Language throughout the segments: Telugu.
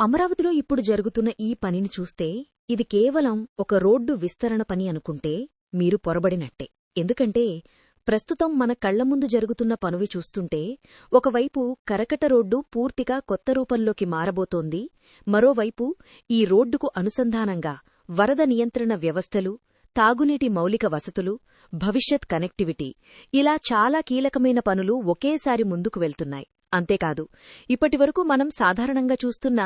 అమరావతిలో ఇప్పుడు జరుగుతున్న ఈ పనిని చూస్తే ఇది కేవలం ఒక రోడ్డు విస్తరణ పని అనుకుంటే మీరు పొరబడినట్టే. ఎందుకంటే ప్రస్తుతం మన కళ్ల ముందు జరుగుతున్న పనువి చూస్తుంటే ఒకవైపు కరకట రోడ్డు పూర్తిగా కొత్త రూపంలోకి మారబోతోంది, మరోవైపు ఈ రోడ్డుకు అనుసంధానంగా వరద నియంత్రణ వ్యవస్థలు, తాగునీటి మౌలిక వసతులు, భవిష్యత్ కనెక్టివిటీ, ఇలా చాలా కీలకమైన పనులు ఒకేసారి ముందుకు వెళ్తున్నాయి. అంతేకాదు, ఇప్పటివరకు మనం సాధారణంగా చూస్తున్న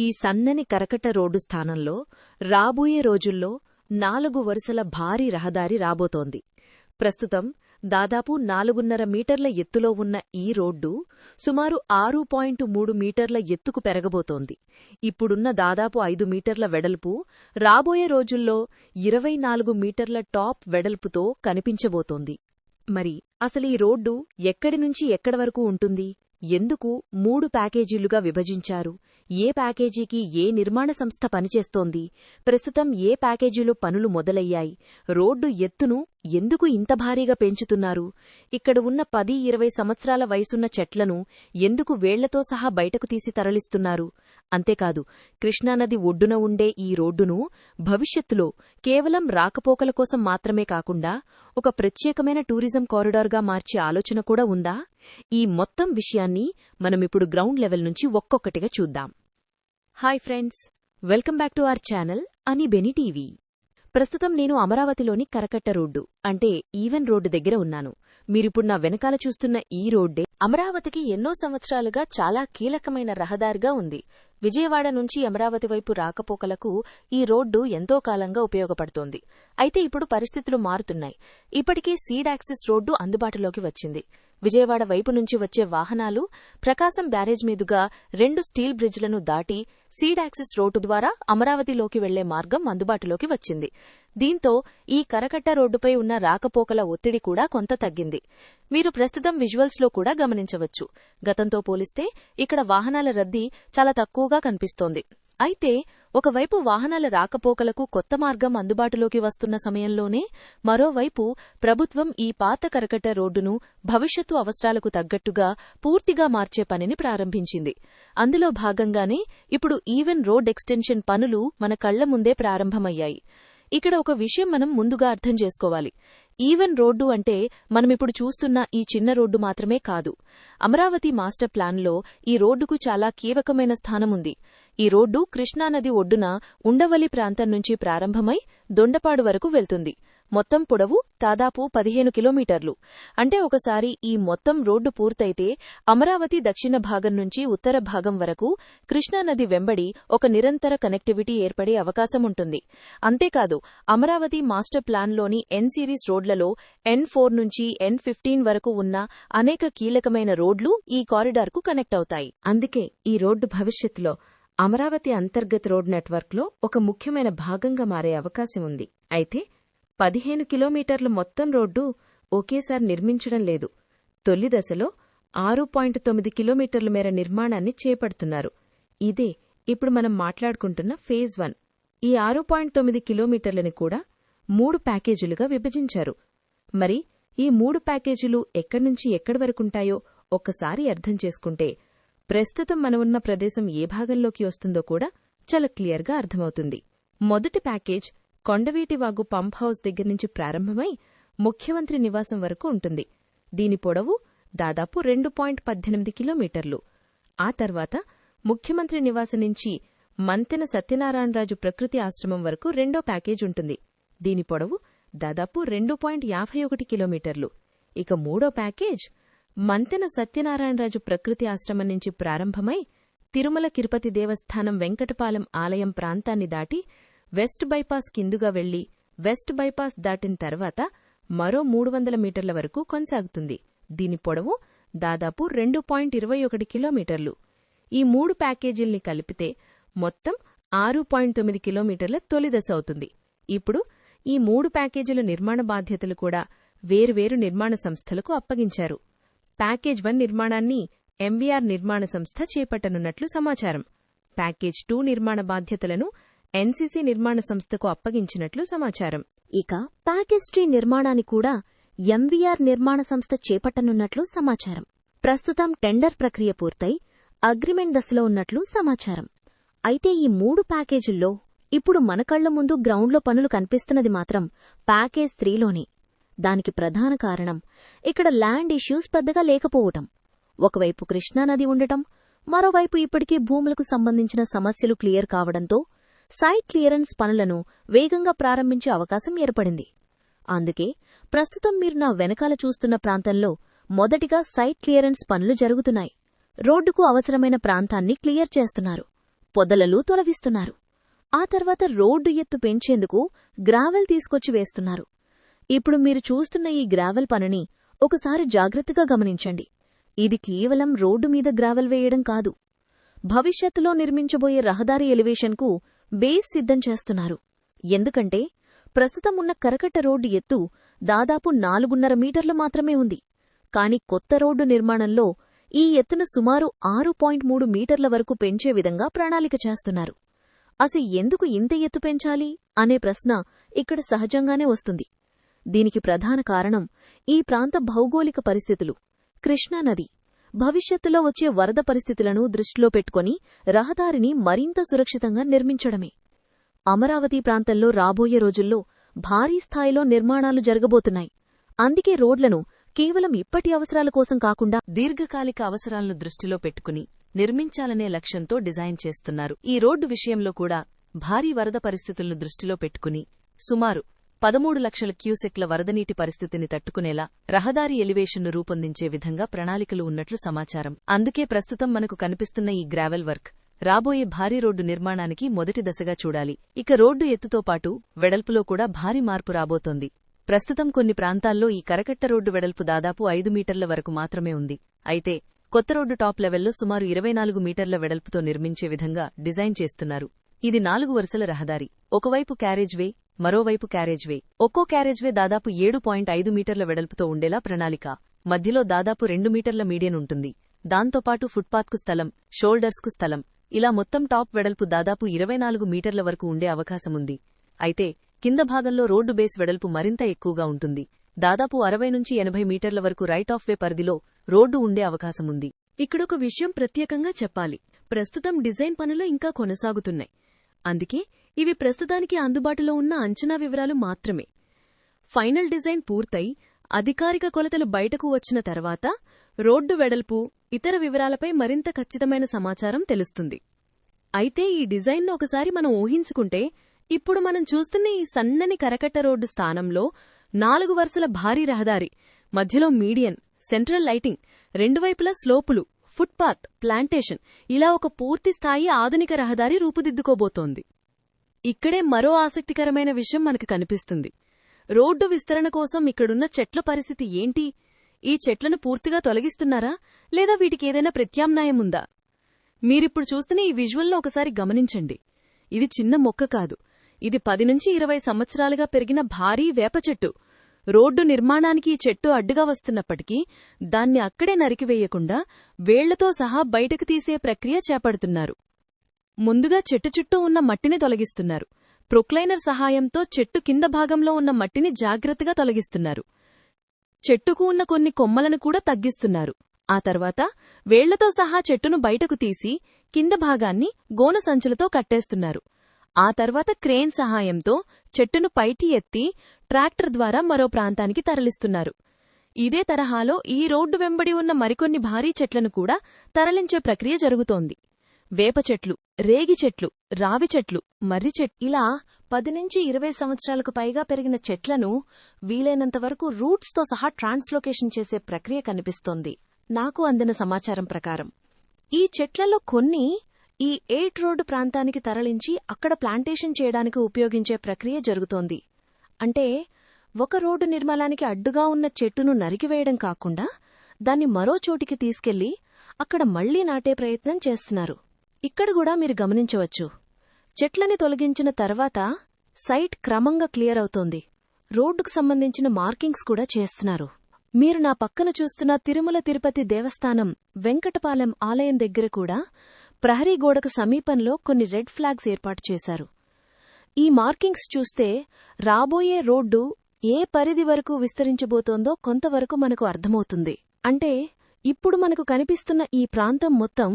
ఈ సన్నని కరకట్ట రోడ్డు స్థానంలో రాబోయే రోజుల్లో 4 వరుసల భారీ రహదారి రాబోతోంది. ప్రస్తుతం దాదాపు 4.5 మీటర్ల ఎత్తులో ఉన్న ఈ రోడ్డు సుమారు 6.3 మీటర్ల ఎత్తుకు పెరగబోతోంది. ఇప్పుడున్న దాదాపు 5 మీటర్ల వెడల్పు రాబోయే రోజుల్లో 24 మీటర్ల టాప్ వెడల్పుతో కనిపించబోతోంది. మరి అసలు ఈ రోడ్డు ఎక్కడి నుంచి ఎక్కడి వరకు ఉంటుంది? ఎందుకు 3 ప్యాకేజీలుగా విభజించారు? ఏ ప్యాకేజీకి ఏ నిర్మాణ సంస్థ పనిచేస్తోంది? ప్రస్తుతం ఏ ప్యాకేజీలో పనులు మొదలయ్యాయి? రోడ్డు ఎత్తును ఎందుకు ఇంత భారీగా పెంచుతున్నారు? ఇక్కడ ఉన్న 10-20 సంవత్సరాల వయసున్న చెట్లను ఎందుకు వేళ్లతో సహా బయటకు తీసి తరలిస్తున్నారు? అంతేకాదు, కృష్ణానది ఒడ్డున ఉండే ఈ రోడ్డును భవిష్యత్తులో కేవలం రాకపోకల కోసం మాత్రమే కాకుండా ఒక ప్రత్యేకమైన టూరిజం కారిడార్గా మార్చే ఆలోచన కూడా ఉందా? ఈ మొత్తం విషయాన్ని మనమిప్పుడు గ్రౌండ్ లెవెల్ నుంచి ఒక్కొక్కటిగా చూద్దాం. Hi friends, welcome back to our channel Anibeni TV. ప్రస్తుతం నేను అమరావతిలోని కరకట్ట రోడ్డు అంటే ఈవెన్ రోడ్డు దగ్గర ఉన్నాను. మీరిప్పుడు నా వెనకాల చూస్తున్న ఈ రోడ్డే అమరావతికి ఎన్నో సంవత్సరాలుగా చాలా కీలకమైన రహదారిగా ఉంది. విజయవాడ నుంచి అమరావతి వైపు రాకపోకలకు ఈ రోడ్డు ఎంతో కాలంగా ఉపయోగపడుతోంది. అయితే ఇప్పుడు పరిస్థితులు మారుతున్నాయి. ఇప్పటికే సీడ్ యాక్సిస్ రోడ్డు అందుబాటులోకి వచ్చింది. విజయవాడ వైపు నుంచి వచ్చే వాహనాలు ప్రకాశం బ్యారేజ్ మీదుగా 2 స్టీల్ బ్రిడ్జ్లను దాటి సీడ్ యాక్సిస్ రోడ్డు ద్వారా అమరావతిలోకి వెళ్లే మార్గం అందుబాటులోకి వచ్చింది. దీంతో ఈ కరకట్ట రోడ్డుపై ఉన్న రాకపోకల ఒత్తిడి కూడా కొంత తగ్గింది. మీరు ప్రస్తుతం విజువల్స్లో కూడా గమనించవచ్చు. గతంతో పోలిస్తే ఇక్కడ వాహనాల రద్దీ చాలా తక్కువగా కనిపిస్తోంది. అయితే ఒకవైపు వాహనాల రాకపోకలకు కొత్త మార్గం అందుబాటులోకి వస్తున్న సమయంలోనే మరోవైపు ప్రభుత్వం ఈ పాత కరకట్ట రోడ్డును భవిష్యత్తు అవసరాలకు తగ్గట్టుగా పూర్తిగా మార్చే పనిని ప్రారంభించింది. అందులో భాగంగానే ఇప్పుడు ఈవెన్ రోడ్ ఎక్స్టెన్షన్ పనులు మన కళ్ల ముందే ప్రారంభమయ్యాయి. ఇక్కడ ఒక విషయం మనం ముందుగా అర్థం చేసుకోవాలి. ఈవెన్ రోడ్డు అంటే మనమిప్పుడు చూస్తున్న ఈ చిన్న రోడ్డు మాత్రమే కాదు. అమరావతి మాస్టర్ ప్లాన్లో ఈ రోడ్డుకు చాలా కీలకమైన స్థానముంది. ఈ రోడ్డు కృష్ణానది ఒడ్డున ఉండవల్లి ప్రాంతం నుంచి ప్రారంభమై దొండపాడు వరకు వెళ్తుంది. మొత్తం పొడవు దాదాపు 15 కిలోమీటర్లు. అంటే ఒకసారి ఈ మొత్తం రోడ్డు పూర్తయితే అమరావతి దక్షిణ భాగం నుంచి ఉత్తర భాగం వరకు కృష్ణానది వెంబడి ఒక నిరంతర కనెక్టివిటీ ఏర్పడే అవకాశముంటుంది. అంతేకాదు, అమరావతి మాస్టర్ ప్లాన్లోని ఎన్ సిరీస్ రోడ్లలో N4 నుంచి N15 వరకు ఉన్న అనేక కీలకమైన రోడ్లు ఈ కారిడార్కు కనెక్ట్ అవుతాయి. అందుకే ఈ రోడ్డు భవిష్యత్తులో అమరావతి అంతర్గత రోడ్ నెట్వర్క్లో ఒక ముఖ్యమైన భాగంగా మారే అవకాశం ఉంది. అయితే 15 కిలోమీటర్ల మొత్తం రోడ్డు ఒకేసారి నిర్మించడం లేదు. తొలి దశలో 6.9 కిలోమీటర్ల మేర నిర్మాణాన్ని చేపడుతున్నారు. ఇదే ఇప్పుడు మనం మాట్లాడుకుంటున్న ఫేజ్ 1. ఈ 6.9 కిలోమీటర్లని కూడా 3 ప్యాకేజీలుగా విభజించారు. మరి ఈ 3 ప్యాకేజీలు ఎక్కడ్నుంచి ఎక్కడి వరకుంటాయో ఒక్కసారి అర్థం చేసుకుంటే ప్రస్తుతం మనం ఉన్న ప్రదేశం ఏ భాగంలోకి వస్తుందో కూడా చాలా క్లియర్గా అర్థమవుతుంది. మొదటి ప్యాకేజ్ కొండవీటివాగు పంప్ హౌస్ దగ్గర నుంచి ప్రారంభమై ముఖ్యమంత్రి నివాసం వరకు ఉంటుంది. దీని పొడవు దాదాపు 2.18 కిలోమీటర్లు. ఆ తర్వాత ముఖ్యమంత్రి నివాసం నుంచి మంతెన సత్యనారాయణరాజు ప్రకృతి ఆశ్రమం వరకు రెండో ప్యాకేజ్ ఉంటుంది. దీని పొడవు దాదాపు 2.51 కిలోమీటర్లు. ఇక మూడో ప్యాకేజ్ మంతెన సత్యనారాయణరాజు ప్రకృతి ఆశ్రమం నుంచి ప్రారంభమై తిరుమల తిరుపతి దేవస్థానం వెంకటపాలెం ఆలయం ప్రాంతాన్ని దాటి వెస్ట్ బైపాస్ కిందుగా వెళ్లి వెస్ట్ బైపాస్ దాటిన తర్వాత మరో 300 మీటర్ల వరకు కొనసాగుతుంది. దీని పొడవు దాదాపు 2.21 కిలోమీటర్లు. ఈ 3 ప్యాకేజీల్ని కలిపితే మొత్తం 6.9 కిలోమీటర్ల తొలి దశ అవుతుంది. ఇప్పుడు ఈ 3 ప్యాకేజీల నిర్మాణ బాధ్యతలు కూడా వేర్వేరు నిర్మాణ సంస్థలకు అప్పగించారు. ప్యాకేజ్ 1 నిర్మాణాన్ని ఎంవీఆర్ నిర్మాణ సంస్థ చేపట్టనున్నట్లు సమాచారం. ప్యాకేజ్ 2 నిర్మాణ బాధ్యతలను ఎన్సీసీ నిర్మాణ సంస్థకు అప్పగించినట్లు సమాచారం. ఇక ప్యాకేజ్ 3 నిర్మాణాన్ని కూడా ఎంవీఆర్ నిర్మాణ సంస్థ చేపట్టనున్నట్లు సమాచారం. ప్రస్తుతం టెండర్ ప్రక్రియ పూర్తయి అగ్రిమెంట్ దశలో ఉన్నట్లు సమాచారం. అయితే ఈ 3 ప్యాకేజీల్లో ఇప్పుడు మన కళ్ల ముందు గ్రౌండ్లో పనులు కనిపిస్తున్నది మాత్రం ప్యాకేజ్ 3లోనే. దానికి ప్రధాన కారణం ఇక్కడ ల్యాండ్ ఇష్యూస్ పెద్దగా లేకపోవటం. ఒకవైపు కృష్ణానది ఉండటం, మరోవైపు ఇప్పటికే భూములకు సంబంధించిన సమస్యలు క్లియర్ కావడంతో సైట్ క్లియరెన్స్ పనులను వేగంగా ప్రారంభించే అవకాశం ఏర్పడింది. అందుకే ప్రస్తుతం మీరు నా వెనకాల చూస్తున్న ప్రాంతంలో మొదటిగా సైట్ క్లియరెన్స్ పనులు జరుగుతున్నాయి. రోడ్డుకు అవసరమైన ప్రాంతాన్ని క్లియర్ చేస్తున్నారు, పొదలలు తొలగిస్తున్నారు. ఆ తర్వాత రోడ్డు ఎత్తు పెంచేందుకు గ్రావెల్ తీసుకొచ్చి వేస్తున్నారు. ఇప్పుడు మీరు చూస్తున్న ఈ గ్రావెల్ పనిని ఒకసారి జాగ్రత్తగా గమనించండి. ఇది కేవలం రోడ్డు మీద గ్రావెల్ వేయడం కాదు, భవిష్యత్తులో నిర్మించబోయే రహదారి ఎలివేషన్కు బేస్ సిద్ధం చేస్తున్నారు. ఎందుకంటే ప్రస్తుతం ఉన్న కరకట్ట రోడ్డు ఎత్తు దాదాపు 4.5 మీటర్లు మాత్రమే ఉంది. కాని కొత్త రోడ్డు నిర్మాణంలో ఈ ఎత్తును సుమారు 6.3 మీటర్ల వరకు పెంచే విధంగా ప్రణాళిక చేస్తున్నారు. అసలు ఎందుకు ఇంత ఎత్తు పెంచాలి అనే ప్రశ్న ఇక్కడ సహజంగానే వస్తుంది. దీనికి ప్రధాన కారణం ఈ ప్రాంత భౌగోళిక పరిస్థితులు. కృష్ణానది, భవిష్యత్తులో వచ్చే వరద పరిస్థితులను దృష్టిలో పెట్టుకుని రహదారిని మరింత సురక్షితంగా నిర్మించడమే. అమరావతి ప్రాంతంలో రాబోయే రోజుల్లో భారీ స్థాయిలో నిర్మాణాలు జరగబోతున్నాయి. అందుకే రోడ్లను కేవలం ఇప్పటి అవసరాల కోసం కాకుండా దీర్ఘకాలిక అవసరాలను దృష్టిలో పెట్టుకుని నిర్మించాలనే లక్ష్యంతో డిజైన్ చేస్తున్నారు. ఈ రోడ్డు విషయంలో కూడా భారీ వరద పరిస్థితులను దృష్టిలో పెట్టుకుని సుమారు 13 లక్షల క్యూసెక్ల వరదనీటి పరిస్థితిని తట్టుకునేలా రహదారి ఎలివేషన్ను రూపొందించే విధంగా ప్రణాళికలు ఉన్నట్లు సమాచారం. అందుకే ప్రస్తుతం మనకు కనిపిస్తున్న ఈ గ్రావెల్ వర్క్ రాబోయే భారీ రోడ్డు నిర్మాణానికి మొదటి దశగా చూడాలి. ఇక రోడ్డు ఎత్తుతో పాటు వెడల్పులో కూడా భారీ మార్పు రాబోతోంది. ప్రస్తుతం కొన్ని ప్రాంతాల్లో ఈ కరకట్ట రోడ్డు వెడల్పు దాదాపు 5 మీటర్ల వరకు మాత్రమే ఉంది. అయితే కొత్త రోడ్డు టాప్ లెవెల్లో సుమారు 24 మీటర్ల వెడల్పుతో నిర్మించే విధంగా డిజైన్ చేస్తున్నారు. ఇది 4 వరుసల రహదారి, ఒకవైపు క్యారేజ్వే, మరోవైపు క్యారేజ్వే. ఒక్కో క్యారేజ్వే దాదాపు 7.5 మీటర్ల వెడల్పుతో ఉండేలా ప్రణాళిక. మధ్యలో దాదాపు 2 మీటర్ల మీడియన్ ఉంటుంది. దాంతోపాటు ఫుట్పాత్కు స్థలం, షోల్డర్స్కు స్థలం, ఇలా మొత్తం టాప్ వెడల్పు దాదాపు 24 మీటర్ల వరకు ఉండే అవకాశముంది. అయితే కింద భాగంలో రోడ్డు బేస్ వెడల్పు మరింత ఎక్కువగా ఉంటుంది. దాదాపు 60 నుంచి 80 మీటర్ల వరకు రైట్ ఆఫ్ వే పరిధిలో రోడ్డు ఉండే అవకాశముంది. ఇక్కడొక విషయం ప్రత్యేకంగా చెప్పాలి. ప్రస్తుతం డిజైన్ పనులు ఇంకా కొనసాగుతున్నాయి. అందుకే ఇవి ప్రస్తుతానికి అందుబాటులో ఉన్న అంచనా వివరాలు మాత్రమే. ఫైనల్ డిజైన్ పూర్తయి అధికారిక కొలతలు బయటకు వచ్చిన తర్వాత రోడ్డు వెడల్పు, ఇతర వివరాలపై మరింత ఖచ్చితమైన సమాచారం తెలుస్తుంది. అయితే ఈ డిజైన్ను ఒకసారి మనం ఊహించుకుంటే, ఇప్పుడు మనం చూస్తున్న ఈ సన్నని కరకట్ట రోడ్డు స్థానంలో 4 వరుసల భారీ రహదారి, మధ్యలో మీడియన్, సెంట్రల్ లైటింగ్, రెండు వైపులా స్లోపులు, ఫుట్పాత్, ప్లాంటేషన్, ఇలా ఒక పూర్తిస్థాయి ఆధునిక రహదారి రూపుదిద్దుకోబోతోంది. ఇక్కడే మరో ఆసక్తికరమైన విషయం మనకు కనిపిస్తుంది. రోడ్డు విస్తరణ కోసం ఇక్కడున్న చెట్ల పరిస్థితి ఏంటి? ఈ చెట్లను పూర్తిగా తొలగిస్తున్నారా, లేదా వీటికేదైనా ప్రత్యామ్నాయముందా? మీరిప్పుడు చూస్తున్న ఈ విజువల్ను ఒకసారి గమనించండి. ఇది చిన్న మొక్క కాదు, ఇది 10 నుంచి 20 సంవత్సరాలుగా పెరిగిన భారీ వేప చెట్టు. రోడ్డు నిర్మాణానికి ఈ చెట్టు అడ్డుగా వస్తున్నప్పటికీ దాన్ని అక్కడే నరికివేయకుండా వేళ్లతో సహా బయటకు తీసే ప్రక్రియ చేపడుతున్నారు. ముందుగా చెట్టు చుట్టూ ఉన్న మట్టిని తొలగిస్తున్నారు. ప్రొక్లైనర్ సహాయంతో చెట్టు కింద భాగంలో ఉన్న మట్టిని జాగ్రత్తగా తొలగిస్తున్నారు. చెట్టుకు ఉన్న కొన్ని కొమ్మలను కూడా తగ్గిస్తున్నారు. ఆ తర్వాత వేళ్లతో సహా చెట్టును బయటకు తీసి కింద భాగాన్ని గోన సంచులతో కట్టేస్తున్నారు. ఆ తర్వాత క్రేన్ సహాయంతో చెట్టును పైకి ఎత్తి ట్రాక్టర్ ద్వారా మరో ప్రాంతానికి తరలిస్తున్నారు. ఇదే తరహాలో ఈ రోడ్డు వెంబడి ఉన్న మరికొన్ని భారీ చెట్లను కూడా తరలించే ప్రక్రియ జరుగుతోంది. వేప చెట్లు, రేగి చెట్లు, రావి చెట్లు, మర్రి చెట్లు, ఇలా 10 నుంచి 20 సంవత్సరాలకు పైగా పెరిగిన చెట్లను వీలైనంతవరకు రూట్స్తో సహా ట్రాన్స్లోకేషన్ చేసే ప్రక్రియ కనిపిస్తోంది. నాకు అందిన సమాచారం ప్రకారం ఈ చెట్లలో కొన్ని ఈ 8 రోడ్డు ప్రాంతానికి తరలించి అక్కడ ప్లాంటేషన్ చేయడానికి ఉపయోగించే ప్రక్రియ జరుగుతోంది. అంటే ఒక రోడ్డు నిర్మాణానికి అడ్డుగా ఉన్న చెట్టును నరికివేయడం కాకుండా దాన్ని మరో చోటికి తీసుకెళ్లి అక్కడ మళ్లీ నాటే ప్రయత్నం చేస్తున్నారు. ఇక్కడ కూడా మీరు గమనించవచ్చు, చెట్లని తొలగించిన తర్వాత సైట్ క్రమంగా క్లియర్ అవుతోంది. రోడ్డుకు సంబంధించిన మార్కింగ్స్ కూడా చేస్తున్నారు. మీరు నా పక్కన చూస్తున్న తిరుమల తిరుపతి దేవస్థానం వెంకటపాలెం ఆలయం దగ్గర కూడా ప్రహరీ గోడకు సమీపంలో కొన్ని రెడ్ ఫ్లాగ్స్ ఏర్పాటు చేశారు. ఈ మార్కింగ్స్ చూస్తే రాబోయే రోడ్డు ఏ పరిధి వరకు విస్తరించబోతోందో కొంతవరకు మనకు అర్థమవుతుంది. అంటే ఇప్పుడు మనకు కనిపిస్తున్న ఈ ప్రాంతం మొత్తం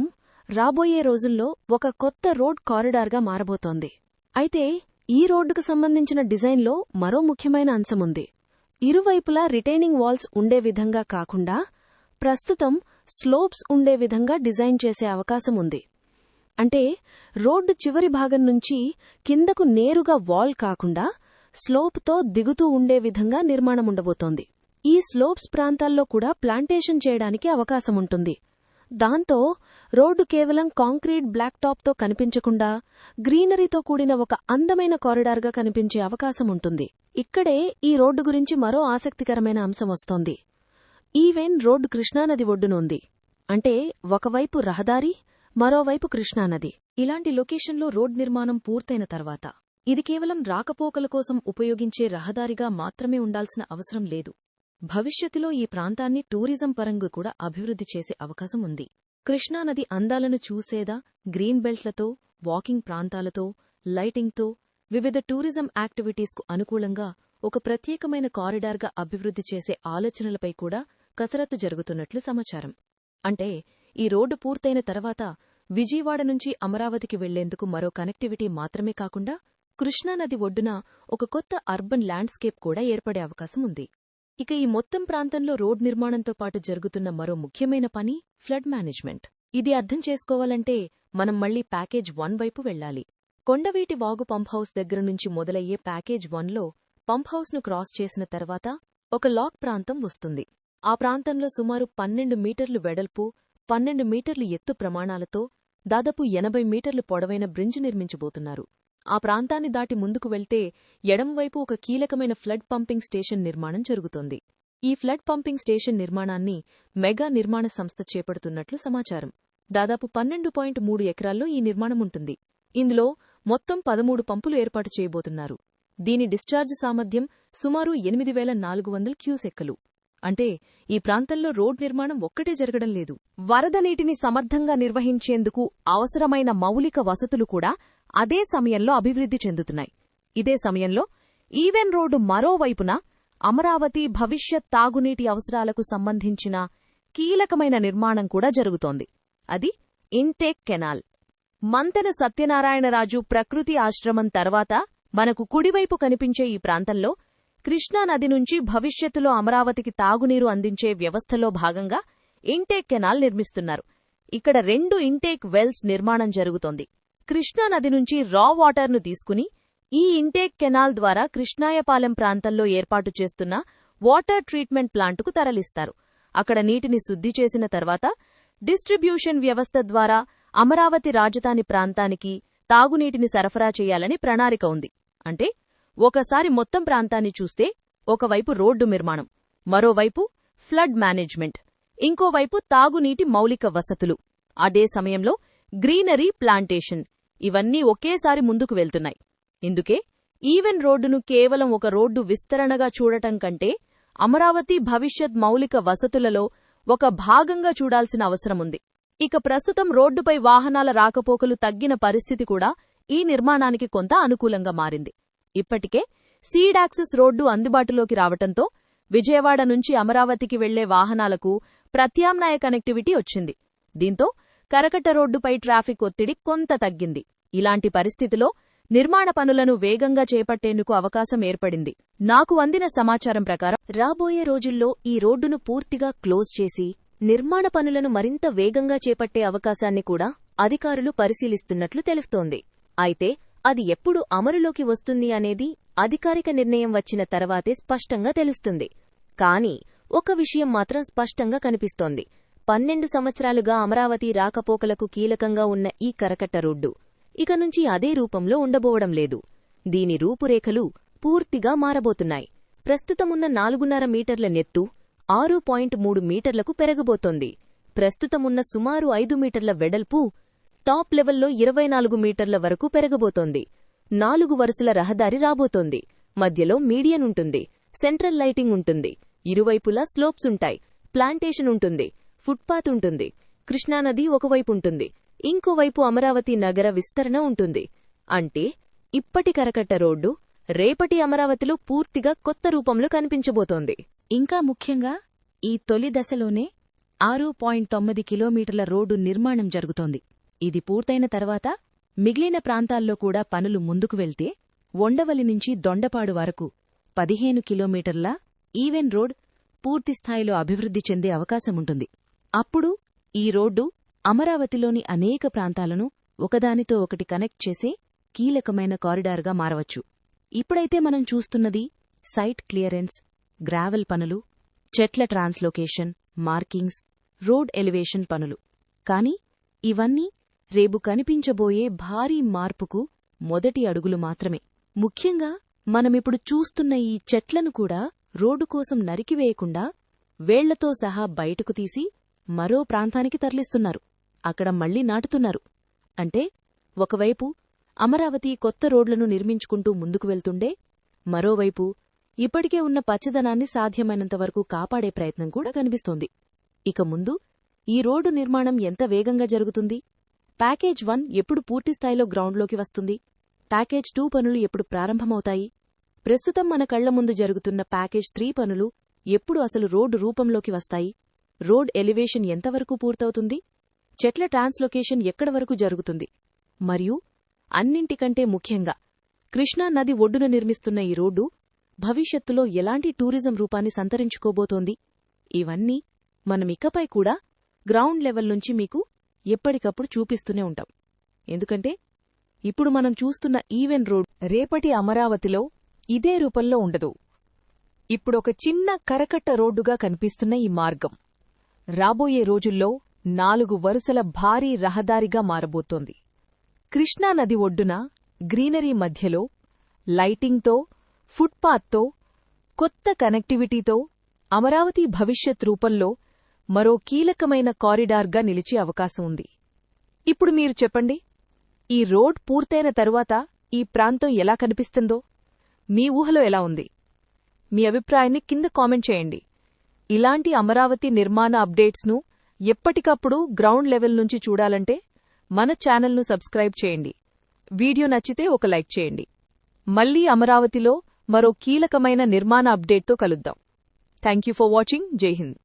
రాబోయే రోజుల్లో ఒక కొత్త రోడ్ కారిడార్గా మారబోతోంది. అయితే ఈ రోడ్డుకు సంబంధించిన డిజైన్లో మరో ముఖ్యమైన అంశముంది. ఇరువైపులా రిటైనింగ్ వాల్స్ ఉండే విధంగా కాకుండా ప్రస్తుతం స్లోప్స్ ఉండే విధంగా డిజైన్ చేసే అవకాశముంది. అంటే రోడ్డు చివరి భాగం నుంచి కిందకు నేరుగా వాల్ కాకుండా స్లోప్తో దిగుతూ ఉండే విధంగా నిర్మాణముండబోతోంది. ఈ స్లోప్స్ ప్రాంతాల్లో కూడా ప్లాంటేషన్ చేయడానికి అవకాశముంటుంది. దాంతో రోడ్డు కేవలం కాంక్రీట్ బ్లాక్ టాప్తో కనిపించకుండా గ్రీనరీతో కూడిన ఒక అందమైన కారిడార్గా కనిపించే అవకాశముంటుంది. ఇక్కడే ఈ రోడ్డు గురించి మరో ఆసక్తికరమైన అంశం వస్తోంది. ఈవెన్ రోడ్డు కృష్ణానది ఒడ్డున ఉంది. అంటే ఒకవైపు రహదారి, మరోవైపు కృష్ణానది. ఇలాంటి లొకేషన్లో రోడ్ నిర్మాణం పూర్తయిన తర్వాత ఇది కేవలం రాకపోకల కోసం ఉపయోగించే రహదారిగా మాత్రమే ఉండాల్సిన అవసరం లేదు. భవిష్యత్తులో ఈ ప్రాంతాన్ని టూరిజం పరంగా కూడా అభివృద్ధి చేసే అవకాశం ఉంది. కృష్ణానది అందాలను చూసేదా గ్రీన్ బెల్ట్లతో, వాకింగ్ ప్రాంతాలతో, లైటింగ్తో, వివిధ టూరిజం యాక్టివిటీస్కు అనుకూలంగా ఒక ప్రత్యేకమైన కారిడార్గా అభివృద్ధి చేసే ఆలోచనలపై కూడా కసరత్తు జరుగుతున్నట్లు సమాచారం. అంటే ఈ రోడ్డు పూర్తయిన తర్వాత విజయవాడ నుంచి అమరావతికి వెళ్లేందుకు మరో కనెక్టివిటీ మాత్రమే కాకుండా కృష్ణానది ఒడ్డున ఒక కొత్త అర్బన్ ల్యాండ్స్కేప్ కూడా ఏర్పడే అవకాశం ఉంది. ఇక ఈ మొత్తం ప్రాంతంలో రోడ్ నిర్మాణంతో పాటు జరుగుతున్న మరో ముఖ్యమైన పని ఫ్లడ్ మేనేజ్మెంట్. ఇది అర్థం చేసుకోవాలంటే మనం మళ్లీ ప్యాకేజ్ 1 వైపు వెళ్లాలి. కొండవీటి వాగు పంప్హౌస్ దగ్గర నుంచి మొదలయ్యే ప్యాకేజ్ 1లో పంప్హౌస్ను క్రాస్ చేసిన తర్వాత ఒక లాక్ ప్రాంతం వస్తుంది. ఆ ప్రాంతంలో సుమారు 12 మీటర్లు వెడల్పు, 12 మీటర్లు ఎత్తు ప్రమాణాలతో దాదాపు 80 మీటర్లు పొడవైన బ్రిడ్జ్ నిర్మించబోతున్నారు. ఆ ప్రాంతాన్ని దాటి ముందుకు వెళ్తే ఎడంవైపు ఒక కీలకమైన ఫ్లడ్ పంపింగ్ స్టేషన్ నిర్మాణం జరుగుతోంది. ఈ ఫ్లడ్ పంపింగ్ స్టేషన్ నిర్మాణాన్ని మెగా నిర్మాణ సంస్థ చేపడుతున్నట్లు సమాచారం. దాదాపు 12.3 ఎకరాల్లో ఈ నిర్మాణముంటుంది. ఇందులో మొత్తం 13 పంపులు ఏర్పాటు చేయబోతున్నారు. దీని డిశ్చార్జ్ సామర్థ్యం సుమారు 8,400 క్యూసెక్కులు. అంటే ఈ ప్రాంతంలో రోడ్ నిర్మాణం ఒక్కటే జరగడం లేదు, వరద నీటిని సమర్థంగా నిర్వహించేందుకు అవసరమైన మౌలిక వసతులు కూడా అదే సమయంలో అభివృద్ధి చెందుతున్నాయి. ఇదే సమయంలో ఈవెన్ రోడ్డు మరోవైపున అమరావతి భవిష్యత్ తాగునీటి అవసరాలకు సంబంధించిన కీలకమైన నిర్మాణం కూడా జరుగుతోంది. అది ఇంటేక్ కెనాల్. మంతెన సత్యనారాయణరాజు ప్రకృతి ఆశ్రమం తర్వాత మనకు కుడివైపు కనిపించే ఈ ప్రాంతంలో కృష్ణానది నుంచి భవిష్యత్తులో అమరావతికి తాగునీరు అందించే వ్యవస్థలో భాగంగా ఇంటేక్ కెనాల్ నిర్మిస్తున్నారు. ఇక్కడ 2 ఇంటేక్ వెల్స్ నిర్మాణం జరుగుతోంది. కృష్ణానది నుంచి రా వాటర్ను తీసుకుని ఈ ఇంటేక్ కెనాల్ ద్వారా కృష్ణాయపాలెం ప్రాంతంలో ఏర్పాటు చేస్తున్న వాటర్ ట్రీట్మెంట్ ప్లాంటుకు తరలిస్తారు. అక్కడ నీటిని శుద్ధి చేసిన తర్వాత డిస్ట్రిబ్యూషన్ వ్యవస్థ ద్వారా అమరావతి రాజధాని ప్రాంతానికి తాగునీటిని సరఫరా చేయాలని ప్రణాళిక ఉంది. అంటే ఒకసారి మొత్తం ప్రాంతాన్ని చూస్తే ఒకవైపు రోడ్డు నిర్మాణం, మరోవైపు ఫ్లడ్ మేనేజ్మెంట్, ఇంకోవైపు తాగునీటి మౌలిక వసతులు, అదే సమయంలో గ్రీనరీ ప్లాంటేషన్, ఇవన్నీ ఒకేసారి ముందుకు వెళ్తున్నాయి. ఇందుకే ఈవెన్ రోడ్డును కేవలం ఒక రోడ్డు విస్తరణగా చూడటం కంటే అమరావతి భవిష్యత్ మౌలిక వసతులలో ఒక భాగంగా చూడాల్సిన అవసరముంది. ఇక ప్రస్తుతం రోడ్డుపై వాహనాల రాకపోకలు తగ్గిన పరిస్థితి కూడా ఈ నిర్మాణానికి కొంత అనుకూలంగా మారింది. ఇప్పటికే సీడాక్సిస్ రోడ్డు అందుబాటులోకి రావటంతో విజయవాడ నుంచి అమరావతికి వెళ్లే వాహనాలకు ప్రత్యామ్నాయ కనెక్టివిటీ వచ్చింది. దీంతో కరకట్ట రోడ్డుపై ట్రాఫిక్ ఒత్తిడి కొంత తగ్గింది. ఇలాంటి పరిస్థితిలో నిర్మాణ పనులను వేగంగా చేపట్టేందుకు అవకాశం ఏర్పడింది. నాకు అందిన సమాచారం ప్రకారం రాబోయే రోజుల్లో ఈ రోడ్డును పూర్తిగా క్లోజ్ చేసి నిర్మాణ పనులను మరింత వేగంగా చేపట్టే అవకాశాన్ని కూడా అధికారులు పరిశీలిస్తున్నట్లు తెలుస్తోంది. అయితే అది ఎప్పుడు అమలులోకి వస్తుంది అనేది అధికారిక నిర్ణయం వచ్చిన తర్వాతే స్పష్టంగా తెలుస్తుంది. కానీ ఒక విషయం మాత్రం స్పష్టంగా కనిపిస్తోంది. 12 సంవత్సరాలుగా అమరావతి రాకపోకలకు కీలకంగా ఉన్న ఈ కరకట్ట రోడ్డు ఇక నుంచి అదే రూపంలో ఉండబోవడం లేదు. దీని రూపురేఖలు పూర్తిగా మారబోతున్నాయి. ప్రస్తుతమున్న 4.5 మీటర్ల నెత్తు 6.3 మీటర్లకు పెరగబోతోంది. ప్రస్తుతమున్న సుమారు 5 మీటర్ల వెడల్పు టాప్ లెవెల్లో 24 మీటర్ల వరకు పెరగబోతోంది. 4 వరుసల రహదారి రాబోతోంది. మధ్యలో మీడియన్ ఉంటుంది, సెంట్రల్ లైటింగ్ ఉంటుంది, ఇరువైపులా స్లోప్స్ ఉంటాయి, ప్లాంటేషన్ ఉంటుంది, ఫుట్పాత్ ఉంటుంది, కృష్ణానది ఒకవైపుంటుంది, ఇంకోవైపు అమరావతి నగర విస్తరణ ఉంటుంది. అంటే ఇప్పటి కరకట్ట రోడ్డు రేపటి అమరావతిలో పూర్తిగా కొత్త రూపంలో కనిపించబోతోంది. ఇంకా ముఖ్యంగా ఈ తొలి దశలోనే 6.9 కిలోమీటర్ల రోడ్డు నిర్మాణం జరుగుతోంది. ఇది పూర్తయిన తర్వాత మిగిలిన ప్రాంతాల్లో కూడా పనులు ముందుకు వెళ్తే ఉండవల్లి నుంచి దొండపాడు వరకు 15 కిలోమీటర్ల ఈవెన్ రోడ్ పూర్తిస్థాయిలో అభివృద్ధి చెందే అవకాశముంటుంది. అప్పుడు ఈ రోడ్డు అమరావతిలోని అనేక ప్రాంతాలను ఒకదానితో ఒకటి కనెక్ట్ చేసే కీలకమైన కారిడార్గా మారవచ్చు. ఇప్పుడైతే మనం చూస్తున్నది సైట్ క్లియరెన్స్, గ్రావెల్ పనులు, చెట్ల ట్రాన్స్లోకేషన్, మార్కింగ్స్, రోడ్ ఎలివేషన్ పనులు. కాని ఇవన్నీ రేపు కనిపించబోయే భారీ మార్పుకు మొదటి అడుగులు మాత్రమే. ముఖ్యంగా మనమిప్పుడు చూస్తున్న ఈ చెట్లను కూడా రోడ్డు కోసం నరికివేయకుండా వేళ్లతో సహా బయటకు తీసి మరో ప్రాంతానికి తరలిస్తున్నారు. అక్కడ మళ్లీ నాటుతున్నారు. అంటే ఒకవైపు అమరావతి కొత్త రోడ్లను నిర్మించుకుంటూ ముందుకు వెళ్తుండే, మరోవైపు ఇప్పటికే ఉన్న పచ్చదనాన్ని సాధ్యమైనంతవరకు కాపాడే ప్రయత్నం కూడా కనిపిస్తోంది. ఇక ముందు ఈ రోడ్డు నిర్మాణం ఎంత వేగంగా జరుగుతుంది? ప్యాకేజ్ 1 ఎప్పుడు పూర్తిస్థాయిలో గ్రౌండ్లోకి వస్తుంది? ప్యాకేజ్ 2 పనులు ఎప్పుడు ప్రారంభమవుతాయి? ప్రస్తుతం మన కళ్ల ముందు జరుగుతున్న ప్యాకేజ్ 3 పనులు ఎప్పుడు అసలు రోడ్డు రూపంలోకి వస్తాయి? రోడ్ ఎలివేషన్ ఎంతవరకు పూర్తవుతుంది? చెట్ల ట్రాన్స్లోకేషన్ ఎక్కడ వరకు జరుగుతుంది? మరియు అన్నింటికంటే ముఖ్యంగా కృష్ణా నది ఒడ్డున నిర్మిస్తున్న ఈ రోడ్డు భవిష్యత్తులో ఎలాంటి టూరిజం రూపాన్ని సంతరించుకోబోతోంది? ఇవన్నీ మనమికపై కూడా గ్రౌండ్ లెవెల్ నుంచి మీకు ఎప్పటికప్పుడు చూపిస్తూనే ఉంటాం. ఎందుకంటే ఇప్పుడు మనం చూస్తున్న ఈవెన్ రోడ్ రేపటి అమరావతిలో ఇదే రూపంలో ఉండదు. ఇప్పుడొక చిన్న కరకట్ట రోడ్డుగా కనిపిస్తున్న ఈ మార్గం రాబోయే రోజుల్లో 4 వరుసల భారీ రహదారిగా మారబోతోంది. కృష్ణానది ఒడ్డున గ్రీనరీ మధ్యలో లైటింగ్తో, ఫుట్పాత్తో, కొత్త కనెక్టివిటీతో అమరావతి భవిష్యత్ రూపంలో మరో కీలకమైన కారిడార్గా నిలిచే అవకాశం ఉంది. ఇప్పుడు మీరు చెప్పండి, ఈ రోడ్ పూర్తయిన తరువాత ఈ ప్రాంతం ఎలా కనిపిస్తుందో? మీ ఊహలో ఎలా ఉంది? మీ అభిప్రాయాన్ని కింద కామెంట్ చేయండి. ఇలాంటి అమరావతి నిర్మాణ అప్డేట్స్ను ఎప్పటికప్పుడు గ్రౌండ్ లెవెల్ నుంచి చూడాలంటే మన ఛానల్ను సబ్స్క్రైబ్ చేయండి. వీడియో నచ్చితే ఒక లైక్ చేయండి. మళ్లీ అమరావతిలో మరో కీలకమైన నిర్మాణ అప్డేట్తో కలుద్దాం. Thank you for watching. జై హింద్.